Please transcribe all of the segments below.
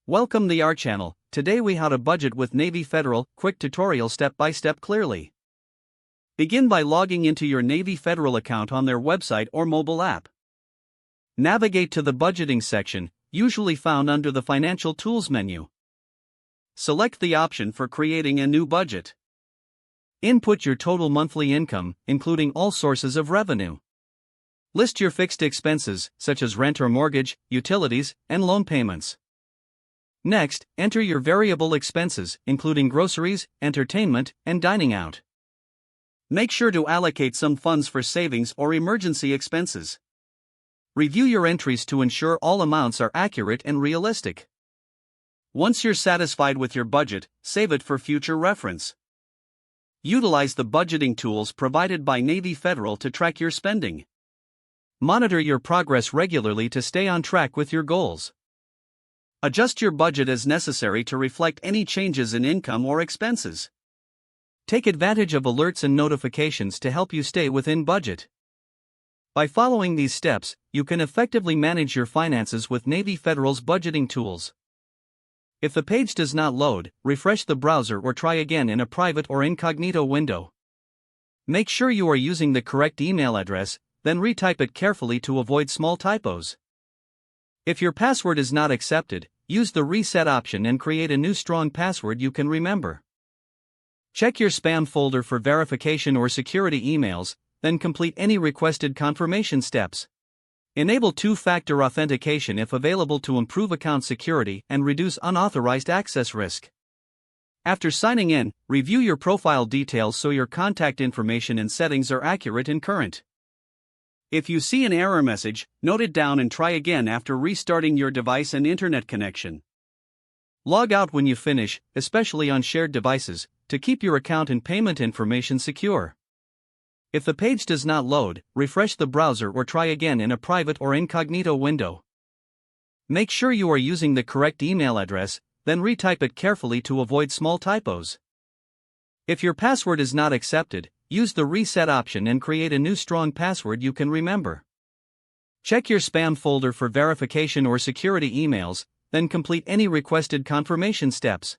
Welcome to our channel. Today we how to budget with Navy Federal, quick tutorial step by step clearly. Begin by logging into your Navy Federal account on their website or mobile app. Navigate to the budgeting section, usually found under the financial tools menu. Select the option for creating a new budget. Input your total monthly income, including all sources of revenue. List your fixed expenses, such as rent or mortgage, utilities, and loan payments. Next, enter your variable expenses, including groceries, entertainment, and dining out. Make sure to allocate some funds for savings or emergency expenses. Review your entries to ensure all amounts are accurate and realistic. Once you're satisfied with your budget, save it for future reference. Utilize the budgeting tools provided by Navy Federal to track your spending. Monitor your progress regularly to stay on track with your goals. Adjust your budget as necessary to reflect any changes in income or expenses. Take advantage of alerts and notifications to help you stay within budget. By following these steps, you can effectively manage your finances with Navy Federal's budgeting tools. If the page does not load, refresh the browser or try again in a private or incognito window. Make sure you are using the correct email address, then retype it carefully to avoid small typos. If your password is not accepted, use the reset option and create a new strong password you can remember. Check your spam folder for verification or security emails, then complete any requested confirmation steps. Enable two-factor authentication if available to improve account security and reduce unauthorized access risk. After signing in, review your profile details so your contact information and settings are accurate and current. If you see an error message, note it down and try again after restarting your device and internet connection. Log out when you finish, especially on shared devices, to keep your account and payment information secure. If the page does not load, refresh the browser or try again in a private or incognito window. Make sure you are using the correct email address, then retype it carefully to avoid small typos. If your password is not accepted, use the reset option and create a new strong password you can remember. Check your spam folder for verification or security emails, then complete any requested confirmation steps.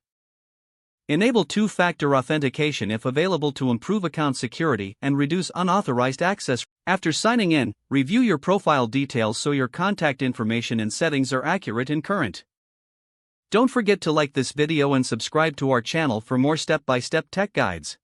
Enable two-factor authentication if available to improve account security and reduce unauthorized access. After signing in, review your profile details so your contact information and settings are accurate and current. Don't forget to like this video and subscribe to our channel for more step-by-step tech guides.